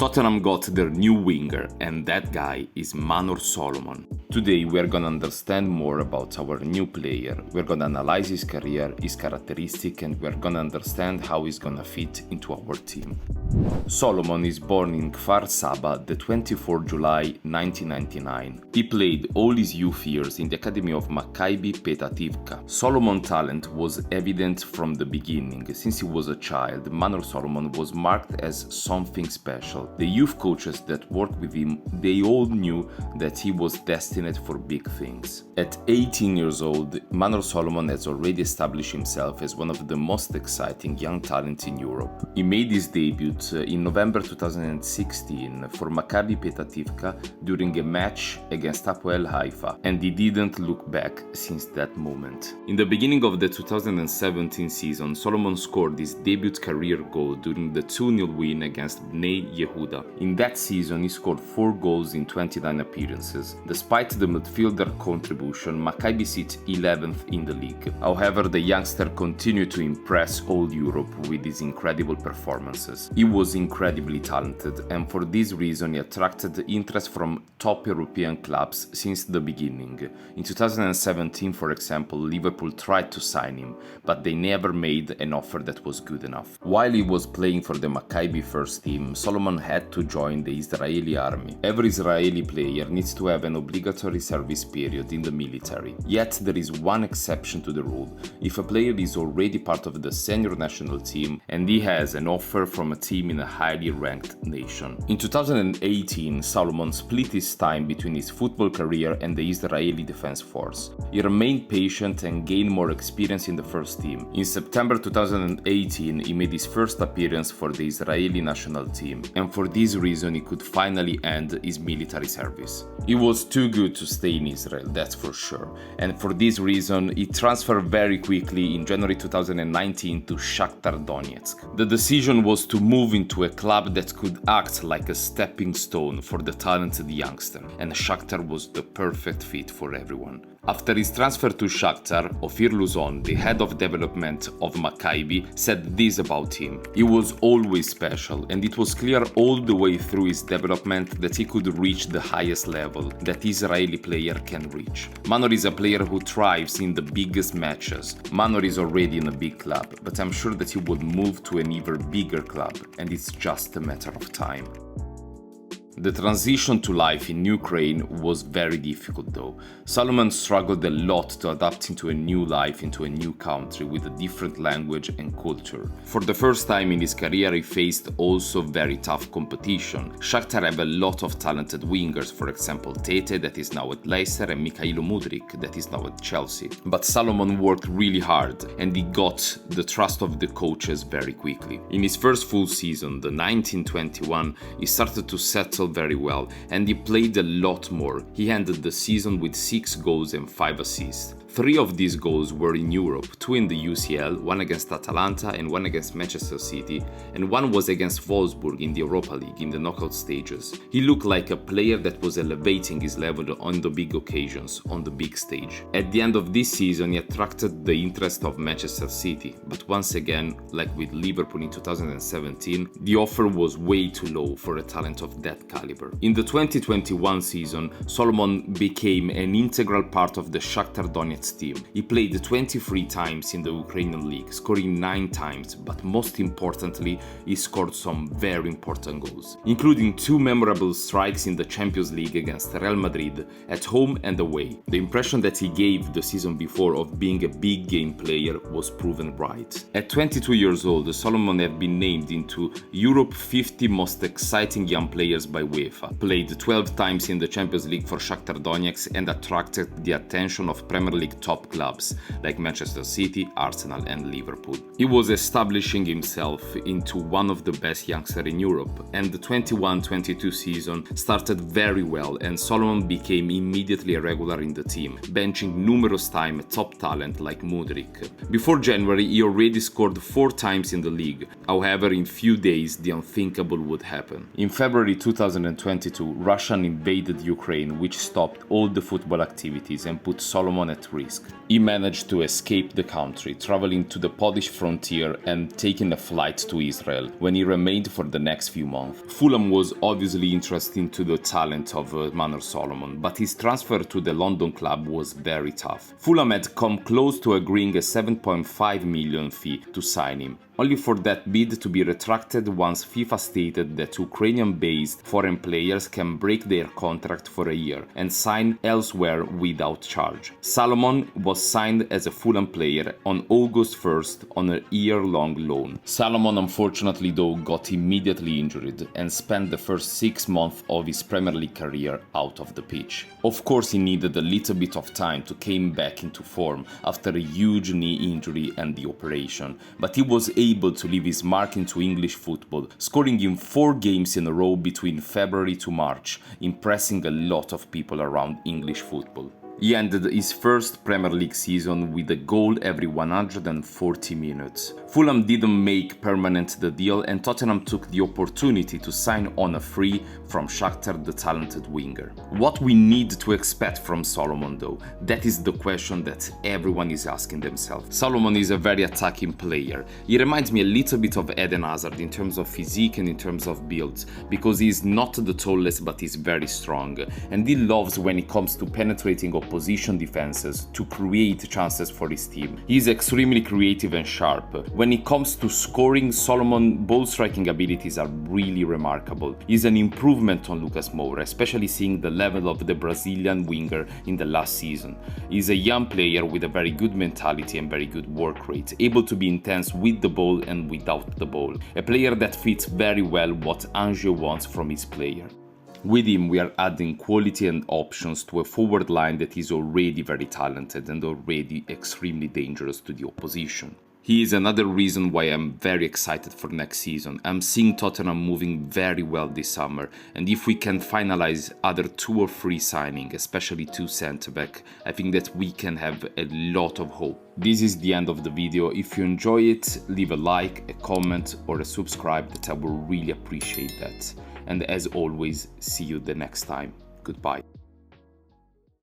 Tottenham got their new winger, and that guy is Manor Solomon. Today we are gonna understand more about our new player, we're gonna analyze his career, his characteristic, and we're gonna understand how he's gonna fit into our team. Solomon is born in Kfar Saba the 24th July 1999. He played all his youth years in the academy of Maccabi Petah Tikva. Solomon's talent was evident from the beginning. Since he was a child, Manor Solomon was marked as something special. The youth coaches that worked with him, they all knew that he was destined for big things. At 18 years old, Manor Solomon has already established himself as one of the most exciting young talents in Europe. He made his debut in November 2016 for Maccabi Petah Tikva during a match against Hapoel Haifa, and he didn't look back since that moment. In the beginning of the 2017 season, Solomon scored his debut career goal during the 2-0 win against Bnei Yehuda. In that season, he scored 4 goals in 29 appearances. Despite the midfielder contribution, Maccabi sits 11th in the league. However, the youngster continued to impress all Europe with his incredible performances. He was incredibly talented, and for this reason he attracted interest from top European clubs since the beginning. In 2017, for example, Liverpool tried to sign him, but they never made an offer that was good enough. While he was playing for the Maccabi first team, Solomon had to join the Israeli army. Every Israeli player needs to have an obligatory service period in the military. Yet there is one exception to the rule. If a player is already part of the senior national team and he has an offer from a team in a highly ranked nation. In 2018, Solomon split his time between his football career and the Israeli Defense Force. He remained patient and gained more experience in the first team. In September 2018, he made his first appearance for the Israeli national team, and for this reason he could finally end his military service. He was too good to stay in Israel, that's for sure, and for this reason he transferred very quickly in January 2019 to Shakhtar Donetsk. The decision was to move into a club that could act like a stepping stone for the talented youngster, and Shakhtar was the perfect fit for everyone. After his transfer to Shakhtar, Ofir Luzon, the head of development of Maccabi, said this about him: he was always special, and it was clear all the way through his development that he could reach the highest level that Israeli player can reach. Manor is a player who thrives in the biggest matches. Manor is already in a big club, but I'm sure that he would move to an even bigger club, and it's just a matter of time. The transition to life in Ukraine was very difficult though. Solomon struggled a lot to adapt into a new life, into a new country with a different language and culture. For the first time in his career he faced also very tough competition. Shakhtar have a lot of talented wingers, for example Tete that is now at Leicester and Mikhailo Mudryk that is now at Chelsea. But Solomon worked really hard and he got the trust of the coaches very quickly. In his first full season, the 1921, he started to settle very well and he played a lot more. He ended the season with 6 goals and 5 assists. 3 of these goals were in Europe, 2 in the UCL, 1 against Atalanta and 1 against Manchester City, and 1 was against Wolfsburg in the Europa League in the knockout stages. He looked like a player that was elevating his level on the big occasions, on the big stage. At the end of this season he attracted the interest of Manchester City, but once again, like with Liverpool in 2017, the offer was way too low for a talent of that caliber. In the 2021 season, Solomon became an integral part of the Shakhtar Donetsk team. He played 23 times in the Ukrainian league, scoring 9 times, but most importantly, he scored some very important goals, including 2 memorable strikes in the Champions League against Real Madrid, at home and away. The impression that he gave the season before of being a big game player was proven right. At 22 years old, Solomon had been named into Europe 50 most exciting young players by UEFA, played 12 times in the Champions League for Shakhtar Donetsk and attracted the attention of Premier League top clubs like Manchester City, Arsenal and Liverpool. He was establishing himself into one of the best youngsters in Europe, and the 21-22 season started very well and Solomon became immediately a regular in the team, benching numerous times top talent like Mudryk. Before January he already scored 4 times in the league, however in few days the unthinkable would happen. In February 2022, Russia invaded Ukraine, which stopped all the football activities and put Solomon at risk. risk. He managed to escape the country, traveling to the Polish frontier and taking a flight to Israel, when he remained for the next few months. Fulham was obviously interested to the talent of Manor Solomon, but his transfer to the London club was very tough. Fulham had come close to agreeing a 7.5 million fee to sign him, only for that bid to be retracted once FIFA stated that Ukrainian-based foreign players can break their contract for a year and sign elsewhere without charge. Solomon was signed as a Fulham player on August 1st on a year-long loan. Solomon unfortunately though got immediately injured and spent the first 6 months of his Premier League career out of the pitch. Of course he needed a little bit of time to come back into form after a huge knee injury and the operation, but he was able to leave his mark into English football, scoring in 4 games in a row between February to March, impressing a lot of people around English football. He ended his first Premier League season with a goal every 140 minutes. Fulham didn't make permanent the deal and Tottenham took the opportunity to sign on a free from Shakhtar, the talented winger. What we need to expect from Solomon though, that is the question that everyone is asking themselves. Solomon is a very attacking player. He reminds me a little bit of Eden Hazard in terms of physique and in terms of build, because he is not the tallest but he's very strong, and he loves when it comes to penetrating opposition defenses to create chances for his team. He is extremely creative and sharp. When it comes to scoring, Solomon's ball striking abilities are really remarkable. He's an improvement on Lucas Moura, especially seeing the level of the Brazilian winger in the last season. He's a young player with a very good mentality and very good work rate, able to be intense with the ball and without the ball. A player that fits very well what Ange wants from his player. With him we are adding quality and options to a forward line that is already very talented and already extremely dangerous to the opposition. He is another reason why I'm very excited for next season. I'm seeing Tottenham moving very well this summer, and if we can finalize other 2 or 3 signings, especially 2 centre-back, I think that we can have a lot of hope. This is the end of the video. If you enjoy it, leave a like, a comment or a subscribe, that I will really appreciate that. And as always, see you the next time. Goodbye.